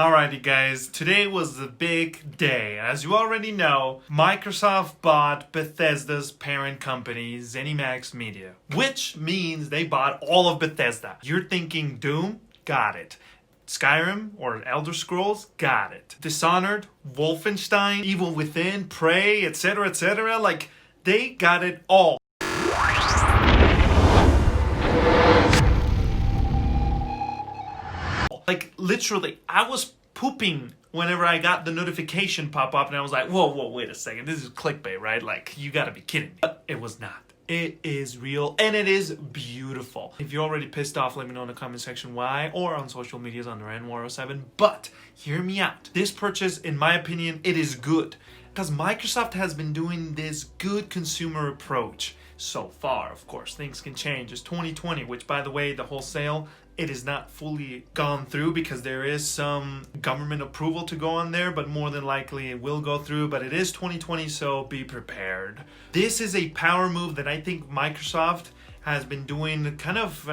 Alrighty guys, today was the big day. As you already know, Microsoft bought Bethesda's parent company, ZeniMax Media, which means they bought all of Bethesda. You're thinking Doom? Got it. Skyrim or Elder Scrolls? Got it. Dishonored, Wolfenstein, Evil Within, Prey, etc. Like, they got it all. Like, literally, I was pooping whenever I got the notification pop up and I was like, whoa, wait a second. This is clickbait, right? Like, you gotta be kidding me. But it was not. It is real and it is beautiful. If you're already pissed off, let me know in the comment section why, or on social medias under N107. But hear me out. This purchase, in my opinion, it is good. Because Microsoft has been doing this good consumer approach so far. Of course, things can change. It's 2020, which, by the way, the whole sale, it is not fully gone through because there is some government approval to go on there, but more than likely it will go through. But it is 2020, so be prepared. This is a power move that I think Microsoft has been doing kind of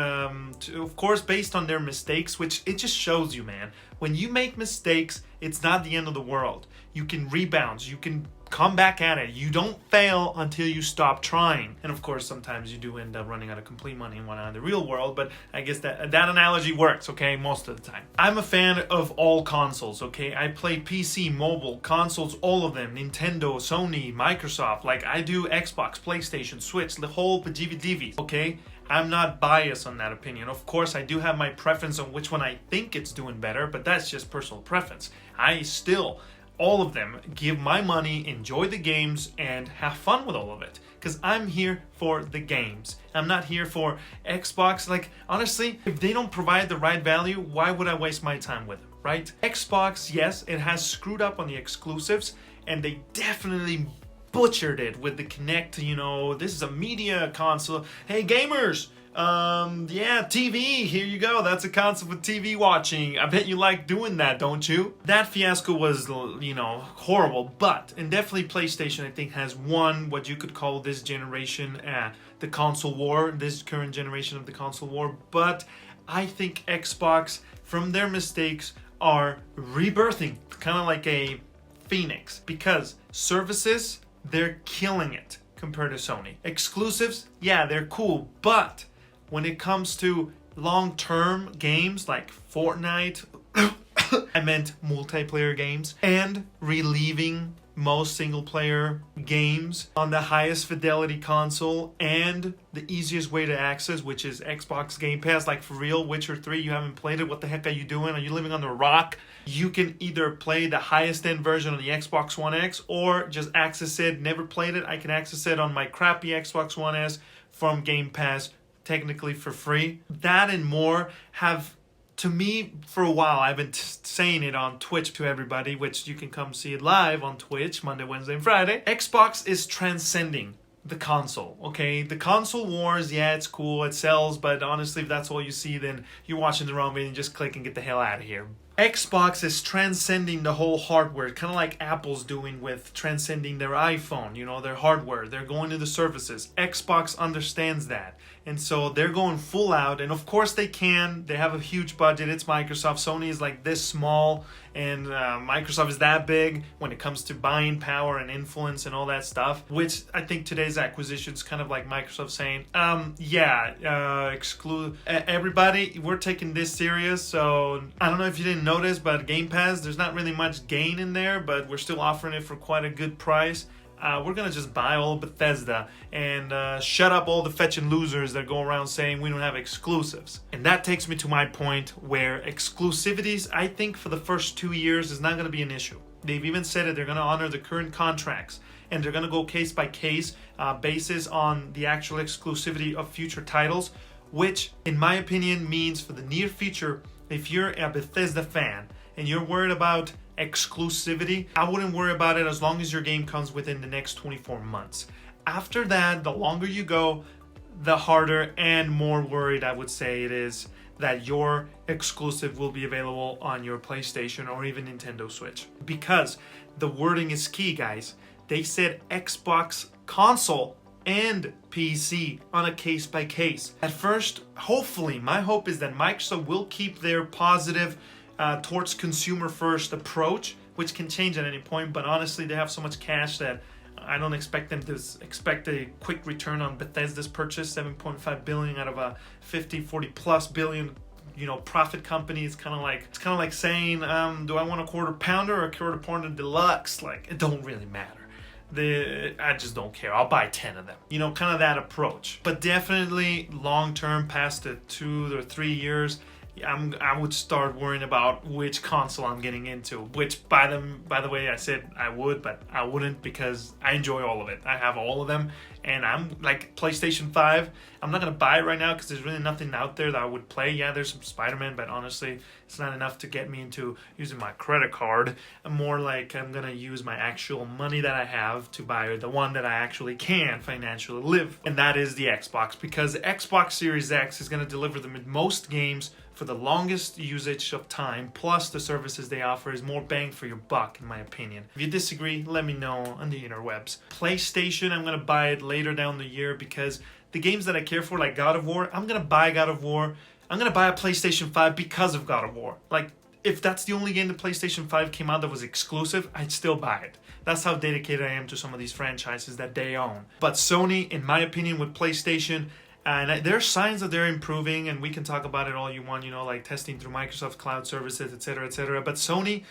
course, based on their mistakes, which it just shows you, man. When you make mistakes, it's not the end of the world. You can rebound. You can come back at it. You don't fail until you stop trying. And of course, sometimes you do end up running out of complete money and whatnot in the real world, but I guess that analogy works, okay, most of the time. I'm a fan of all consoles, okay? I play PC, mobile, consoles, all of them. Nintendo, Sony, Microsoft. Like, I do Xbox, PlayStation, Switch, the whole bejeebies, okay? I'm not biased on that opinion. Of course, I do have my preference on which one I think it's doing better, but that's just personal preference. I still, all of them, give my money, enjoy the games, and have fun with all of it. Because I'm here for the games. I'm not here for Xbox. Like, honestly, if they don't provide the right value, why would I waste my time with them, right? Xbox, yes, it has screwed up on the exclusives, and they definitely butchered it with the Kinect. You know, this is a media console. Hey, gamers! Yeah, TV, here you go. That's a console for TV watching. I bet you like doing that, don't you? That fiasco was, you know, horrible, and definitely PlayStation, I think, has won what you could call this generation, the console war, this current generation of the console war. But I think Xbox, from their mistakes, are rebirthing, kind of like a phoenix, because services, they're killing it compared to Sony. Exclusives, yeah, they're cool, but when it comes to long-term games like Fortnite, I meant multiplayer games, and relieving most single-player games on the highest fidelity console and the easiest way to access, which is Xbox Game Pass. Like, for real, Witcher 3, you haven't played it? What the heck are you doing? Are you living on the rock? You can either play the highest-end version on the Xbox One X or just access it. Never played it. I can access it on my crappy Xbox One S from Game Pass, technically for free. That and more have, to me, for a while, I've been saying it on Twitch to everybody, which you can come see it live on Twitch, Monday, Wednesday, and Friday. Xbox is transcending the console, okay? The console wars, yeah, it's cool, it sells, but honestly, if that's all you see, then you're watching the wrong video and just click and get the hell out of here. Xbox is transcending the whole hardware, kind of like Apple's doing with transcending their iPhone, you know, their hardware. They're going to the services. Xbox understands that. And so they're going full out. And of course they can. They have a huge budget. It's Microsoft. Sony is like this small. And Microsoft is that big when it comes to buying power and influence and all that stuff. Which I think today's acquisition is kind of like Microsoft saying, everybody, we're taking this serious. So I don't know if you didn't notice, but Game Pass, there's not really much gain in there, but we're still offering it for quite a good price. We're gonna just buy all of Bethesda and shut up all the fetching losers that go around saying we don't have exclusives. And that takes me to my point where exclusivities, I think, for the first 2 years is not gonna be an issue. They've even said it, they're gonna honor the current contracts and they're gonna go case by case basis on the actual exclusivity of future titles, which in my opinion means for the near future, if you're a Bethesda fan and you're worried about exclusivity, I wouldn't worry about it as long as your game comes within the next 24 months. After that, the longer you go, the harder and more worried I would say it is that your exclusive will be available on your PlayStation or even Nintendo Switch. Because the wording is key, guys. They said Xbox console and PC on a case by case. At first, hopefully, my hope is that Microsoft will keep their positive towards consumer first approach, which can change at any point. But honestly, they have so much cash that I don't expect them to expect a quick return on Bethesda's purchase. 7.5 billion out of a 40 plus billion, profit company. It's kind of like saying, do I want a quarter pounder or a quarter pounder deluxe? Like, it don't really matter. I just don't care. I'll buy 10 of them. Kind of that approach. But definitely long term, past the 2 or 3 years, I would start worrying about which console I'm getting into. Which, by the way, I said I would, but I wouldn't, because I enjoy all of it. I have all of them, and I'm like PlayStation 5. I'm not gonna buy it right now because there's really nothing out there that I would play. Yeah, there's some Spider-Man, but honestly, it's not enough to get me into using my credit card. I'm more like I'm gonna use my actual money that I have to buy the one that I actually can financially live, and that is the Xbox, because the Xbox Series X is gonna deliver the most games for the longest usage of time, plus the services they offer is more bang for your buck, in my opinion. If you disagree, let me know on the interwebs. PlayStation, I'm gonna buy it later down the year, because the games that I care for, like God of War, I'm gonna buy God of War. I'm gonna buy a PlayStation 5 because of God of War. Like, if that's the only game the PlayStation 5 came out that was exclusive, I'd still buy it. That's how dedicated I am to some of these franchises that they own. But Sony, in my opinion, with PlayStation, and there are signs that they're improving, and we can talk about it all you want, like testing through Microsoft Cloud services, etc., etc. But Sony,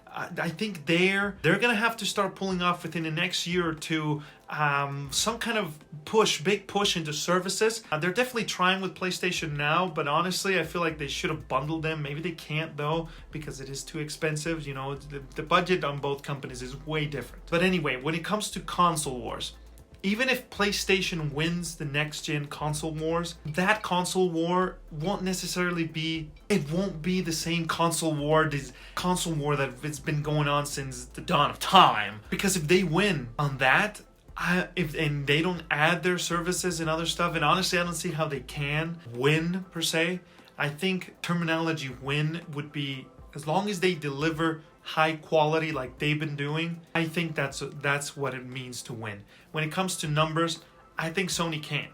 I think they're gonna have to start pulling off within the next year or two some kind of big push into services. They're definitely trying with PlayStation Now, but honestly, I feel like they should have bundled them. Maybe they can't though, because it is too expensive. The budget on both companies is way different. But anyway, when it comes to console wars, even if PlayStation wins the next-gen console wars, that console war won't necessarily be, it won't be the same console war that it's been going on since the dawn of time. Because if they win on that, and they don't add their services and other stuff, and honestly, I don't see how they can win, per se. I think terminology win would be, as long as they deliver high quality like they've been doing, I think that's what it means to win. When it comes to numbers, I think Sony can't,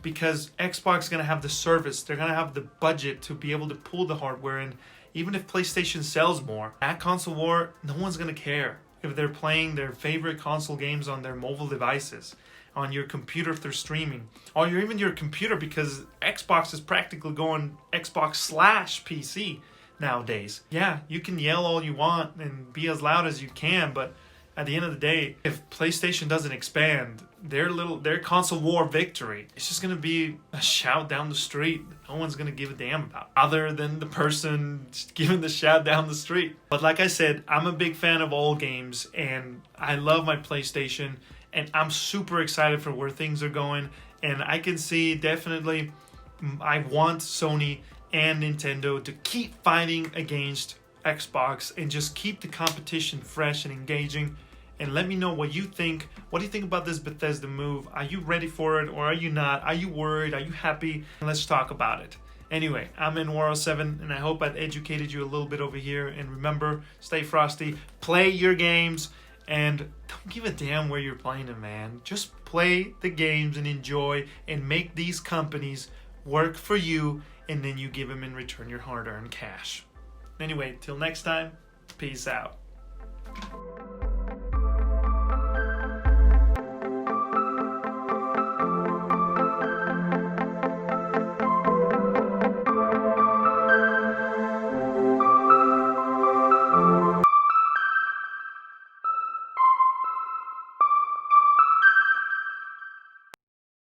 because Xbox is going to have the service, they're going to have the budget to be able to pull the hardware, and even if PlayStation sells more, that console war, no one's going to care if they're playing their favorite console games on their mobile devices, on your computer through streaming, or even your computer, because Xbox is practically going Xbox/PC nowadays. Yeah, you can yell all you want and be as loud as you can, but at the end of the day, if PlayStation doesn't expand, their console war victory, it's just gonna be a shout down the street no one's gonna give a damn about, other than the person giving the shout down the street. But like I said, I'm a big fan of all games, and I love my PlayStation, and I'm super excited for where things are going, and I can see definitely, I want Sony and Nintendo to keep fighting against Xbox and just keep the competition fresh and engaging. And let me know what you think. What do you think about this Bethesda move? Are you ready for it, or are you not? Are you worried? Are you happy? Let's talk about it. Anyway, I'm in War 7, and I hope I've educated you a little bit over here. And remember, stay frosty, play your games, and don't give a damn where you're playing them, man. Just play the games and enjoy, and make these companies work for you, and then you give them in return your hard-earned cash. Anyway, till next time, peace out.